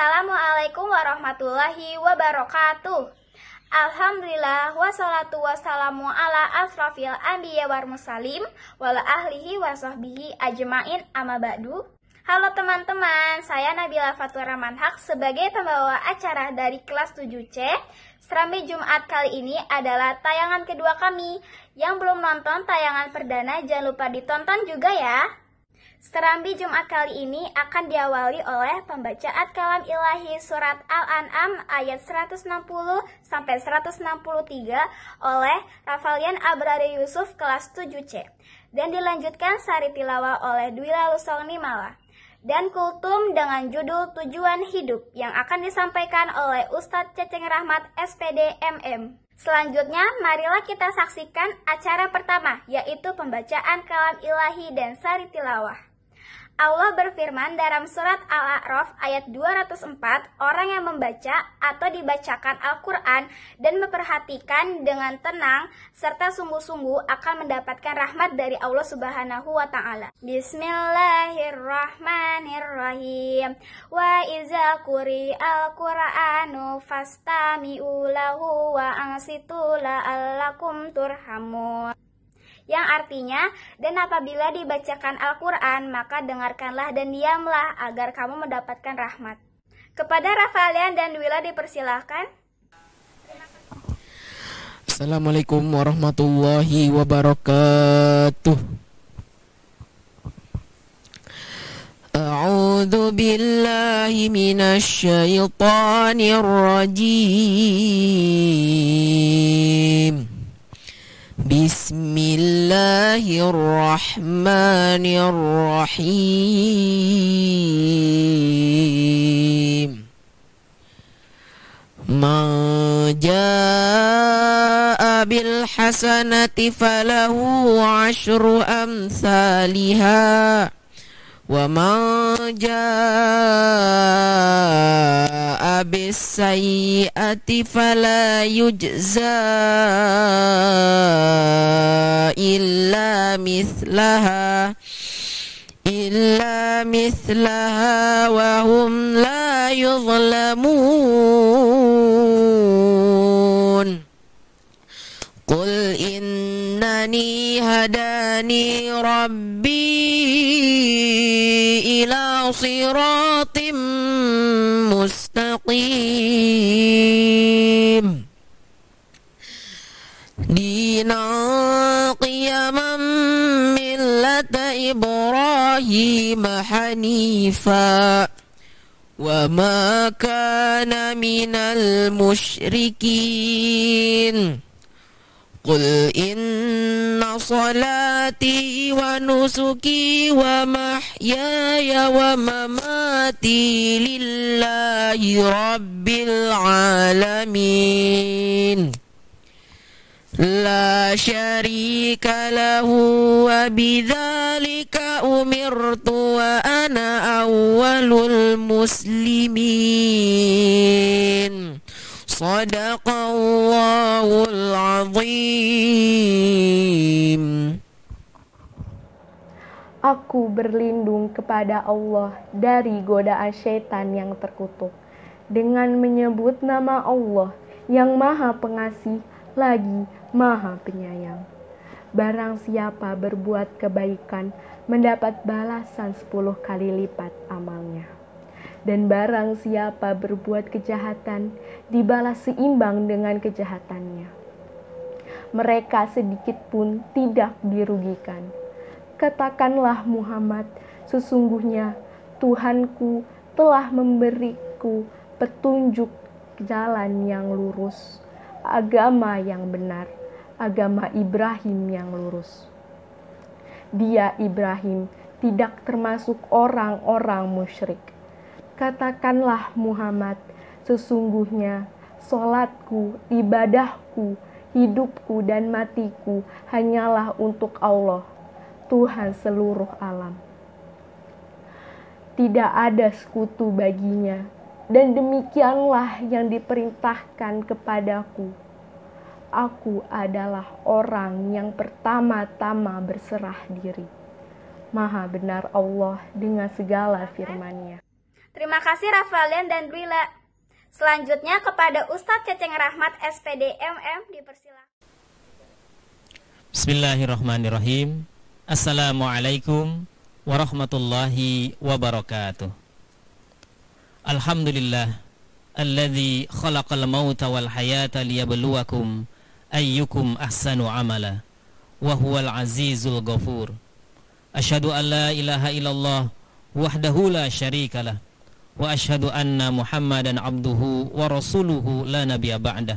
Assalamualaikum warahmatullahi wabarakatuh. Alhamdulillah wassalatu wassalamu ala asrafil anbiya wal mursalin wala ahlihi wa sahbihi ajmain amma ba'du. Halo teman-teman, saya Nabila Fatura Manhak sebagai pembawa acara dari kelas 7C. Serambi Jumat kali ini adalah tayangan kedua kami. Yang belum nonton tayangan perdana jangan lupa ditonton juga ya. Serambi Jumat kali ini akan diawali oleh pembacaan kalam ilahi surat Al-An'am ayat 160 sampai 163 oleh Rafalian Abrari Yusuf kelas 7C dan dilanjutkan sari tilawah oleh Dwila Lusoni Mala dan kultum dengan judul Tujuan Hidup yang akan disampaikan oleh Ustadz Ceceng Rahmat SPD MM. Selanjutnya, marilah kita saksikan acara pertama, yaitu pembacaan kalam ilahi dan sari tilawah. Allah berfirman dalam surat Al-A'raf ayat 204, orang yang membaca atau dibacakan Al-Quran dan memperhatikan dengan tenang serta sungguh-sungguh akan mendapatkan rahmat dari Allah Subhanahu wa Ta'ala. Bismillahirrahmanirrahim. Wa iza quri'al Qur'anu fastami'u lahu wa ansitu la'allakum turhamun. Yang artinya, dan apabila dibacakan Al-Quran, maka dengarkanlah dan diamlah agar kamu mendapatkan rahmat. Kepada Rafalian dan Dwila dipersilahkan. Assalamualaikum warahmatullahi wabarakatuh. A'udzu billahi minasy syaithanir rajim. Bismillahirrahmanirrahim. Man jaa'a bil hasanati falahu 'asyru amsalihha wa man jaa'a bis sayyi'ati fala yujza illa mithlaha wa hum la yuzlamun. Qul innani hadani rabbi ila siratim mustaqim dinan qiyaman millata Ibrahim hanifa wa ma kana minal musyrikin. Qul inna salati wa nusuki wa mahyaya wa mamati lillahi rabbil alamin la syarika lahu wa bidzalika umirtu wa ana awwalul muslimin. Shadaqallahul azim. Aku berlindung kepada Allah dari godaan syaitan yang terkutuk dengan menyebut nama Allah yang Maha Pengasih lagi Maha Penyayang. Barang siapa berbuat kebaikan mendapat balasan 10 kali lipat amalnya. Dan barang siapa berbuat kejahatan, dibalas seimbang dengan kejahatannya. Mereka sedikit pun tidak dirugikan. Katakanlah Muhammad, sesungguhnya Tuhanku telah memberiku petunjuk jalan yang lurus, agama yang benar, agama Ibrahim yang lurus. Dia Ibrahim tidak termasuk orang-orang musyrik. Katakanlah Muhammad, sesungguhnya sholatku, ibadahku, hidupku dan matiku hanyalah untuk Allah, Tuhan seluruh alam. Tidak ada sekutu baginya, dan demikianlah yang diperintahkan kepadaku. Aku adalah orang yang pertama-tama berserah diri. Maha benar Allah dengan segala firman-Nya. Terima kasih Rafalian dan Dwila. Selanjutnya kepada Ustadz Ceceng Rahmat SPD MM dipersilakan. Bismillahirrahmanirrahim. Assalamualaikum warahmatullahi wabarakatuh. Alhamdulillah alladzi khalaqal mauta wal hayata liyabluwakum ayyukum ahsanu amala wa huwal azizul ghafur. Asyhadu an la ilaha illallah wahdahu la syarikalah wa asyhadu anna Muhammadan abduhu wa rasuluhu la nabiyya ba'dah.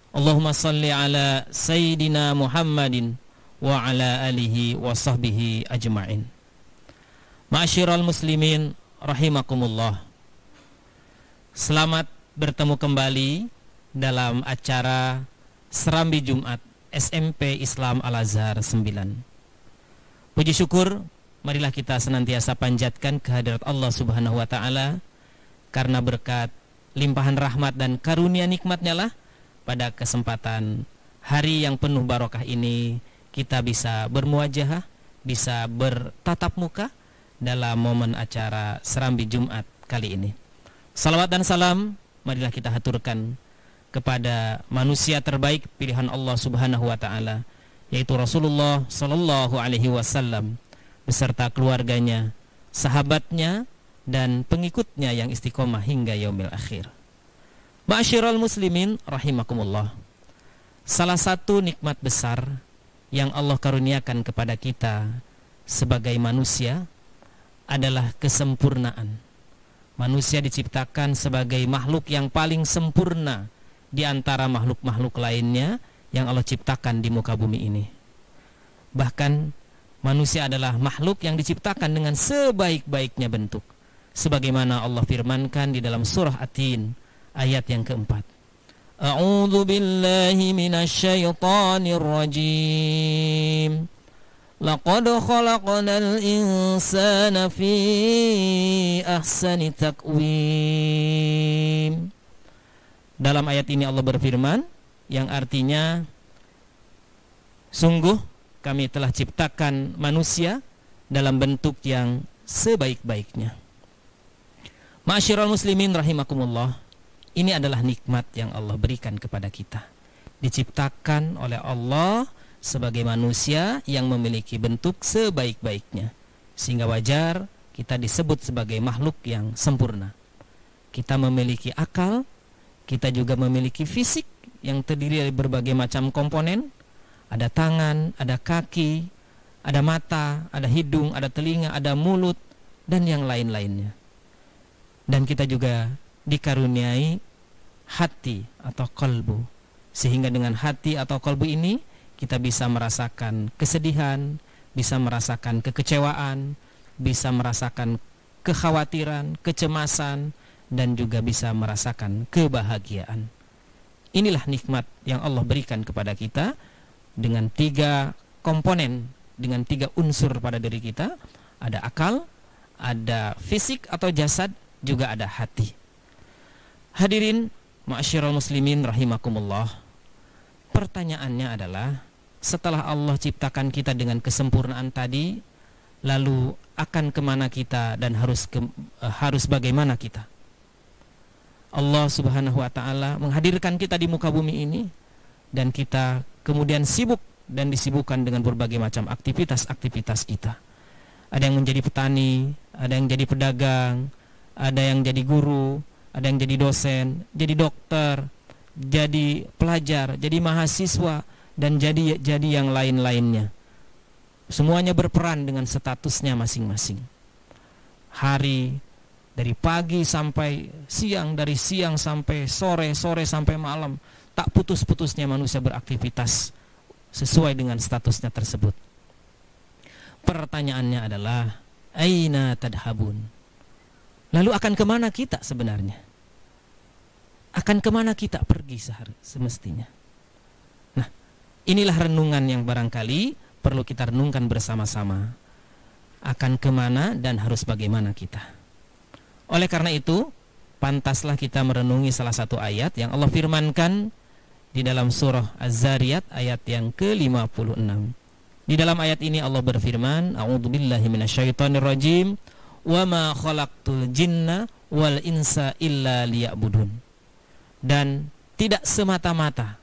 Allahumma salli ala sayyidina Muhammadin wa ala alihi wa sahbihi ajma'in. Ma'asyiral muslimin rahimakumullah. Selamat bertemu kembali dalam acara Serambi Jumat SMP Islam Al-Azhar 9. Puji syukur, marilah kita senantiasa panjatkan kehadirat Allah Subhanahu wa Ta'ala, karena berkat limpahan rahmat dan karunia nikmatnya lah pada kesempatan hari yang penuh barokah ini kita bisa bermuajahah, bisa bertatap muka dalam momen acara Serambi Jumat kali ini. Salawat dan salam marilah kita haturkan kepada manusia terbaik pilihan Allah Subhanahu wa Ta'ala, yaitu Rasulullah Sallallahu Alaihi Wasallam beserta keluarganya, sahabatnya, dan pengikutnya yang istiqomah hingga yaumil akhir. Ma'asyiral muslimin rahimakumullah. Salah satu nikmat besar yang Allah karuniakan kepada kita sebagai manusia adalah kesempurnaan. Manusia diciptakan sebagai makhluk yang paling sempurna di antara makhluk-makhluk lainnya yang Allah ciptakan di muka bumi ini. Bahkan manusia adalah makhluk yang diciptakan dengan sebaik-baiknya bentuk, sebagaimana Allah firmankan di dalam surah At-Tin ayat yang keempat. A'udzu billahi minasy syaithanir rajim. Laqad khalaqnal insana fi ahsani taqwim. Dalam ayat ini Allah berfirman, yang artinya sungguh kami telah ciptakan manusia dalam bentuk yang sebaik-baiknya. Ma'asyiral muslimin rahimakumullah, ini adalah nikmat yang Allah berikan kepada kita. Diciptakan oleh Allah sebagai manusia yang memiliki bentuk sebaik-baiknya, sehingga wajar kita disebut sebagai makhluk yang sempurna. Kita memiliki akal, kita juga memiliki fisik yang terdiri dari berbagai macam komponen. Ada tangan, ada kaki, ada mata, ada hidung, ada telinga, ada mulut, dan yang lain-lainnya. Dan kita juga dikaruniai hati atau qalbu, sehingga dengan hati atau qalbu ini kita bisa merasakan kesedihan, bisa merasakan kekecewaan, bisa merasakan kekhawatiran, kecemasan, dan juga bisa merasakan kebahagiaan. Inilah nikmat yang Allah berikan kepada kita dengan 3 komponen, dengan 3 unsur pada diri kita. Ada akal, ada fisik atau jasad, juga ada hati. Hadirin ma'asyiral muslimin rahimakumullah. Pertanyaannya adalah, setelah Allah ciptakan kita dengan kesempurnaan tadi, lalu akan kemana kita dan harus bagaimana kita? Allah Subhanahu wa Ta'ala menghadirkan kita di muka bumi ini, dan kita kemudian sibuk dan disibukkan dengan berbagai macam aktivitas kita. Ada yang menjadi petani, ada yang jadi pedagang, ada yang jadi guru, ada yang jadi dosen, jadi dokter, jadi pelajar, jadi mahasiswa, dan jadi yang lain-lainnya. Semuanya berperan dengan statusnya masing-masing. Hari dari pagi sampai siang, dari siang sampai sore, sore sampai malam, tak putus-putusnya manusia beraktivitas sesuai dengan statusnya tersebut. Pertanyaannya adalah, aina tadhabun? Lalu akan kemana kita sebenarnya? Akan kemana kita pergi semestinya? Nah, inilah renungan yang barangkali perlu kita renungkan bersama-sama. Akan kemana dan harus bagaimana kita? Oleh karena itu, pantaslah kita merenungi salah satu ayat yang Allah firmankan di dalam surah Az-Zariyat ayat yang ke-56. Di dalam ayat ini Allah berfirman, A'udzubillahi minasyaitonirrajim, wa ma khalaqtul jinna wal insa illa liya'budun. Dan tidak semata-mata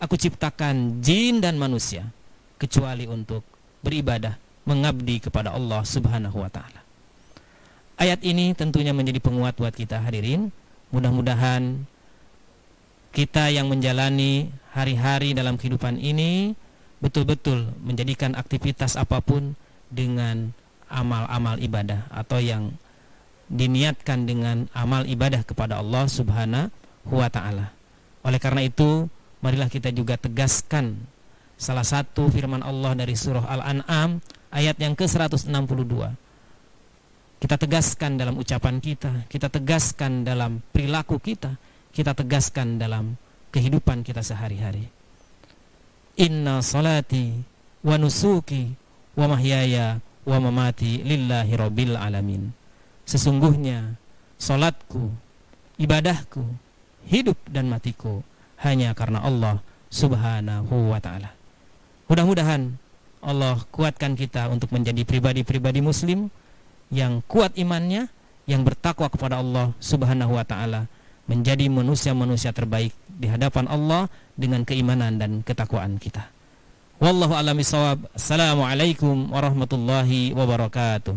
aku ciptakan jin dan manusia kecuali untuk beribadah, mengabdi kepada Allah Subhanahu wa taala. Ayat ini tentunya menjadi penguat buat kita hadirin. Mudah-mudahan kita yang menjalani hari-hari dalam kehidupan ini betul-betul menjadikan aktivitas apapun dengan amal-amal ibadah, atau yang diniatkan dengan amal ibadah kepada Allah Subhanahu wa ta'ala. Oleh karena itu, marilah kita juga tegaskan salah satu firman Allah dari surah Al-An'am ayat yang ke-162. Kita tegaskan dalam ucapan kita tegaskan dalam perilaku kita tegaskan dalam kehidupan kita sehari-hari. Inna salati wa nusuki wa mahyaya wa mamati lillahi rabbil alamin. Sesungguhnya salatku, ibadahku, hidup dan matiku hanya karena Allah Subhanahu wa ta'ala. Mudah-mudahan Allah kuatkan kita untuk menjadi pribadi-pribadi muslim yang kuat imannya, yang bertakwa kepada Allah Subhanahu wa ta'ala, menjadi manusia-manusia terbaik di hadapan Allah dengan keimanan dan ketakwaan kita. Wallahu a'lam bishawab. Assalamualaikum warahmatullahi wabarakatuh.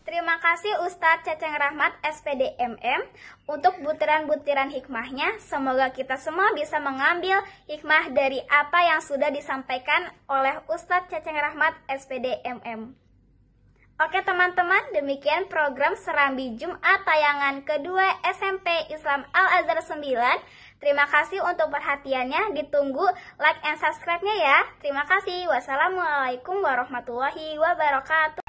Terima kasih Ustadz Ceceng Rahmat SPD MM untuk butiran-butiran hikmahnya. Semoga kita semua bisa mengambil hikmah dari apa yang sudah disampaikan oleh Ustadz Ceceng Rahmat SPD MM. Oke teman-teman, demikian program Serambi Jumat tayangan kedua SMP Islam Al-Azhar 9. Terima kasih untuk perhatiannya, ditunggu like and subscribe-nya ya. Terima kasih. Wassalamualaikum warahmatullahi wabarakatuh.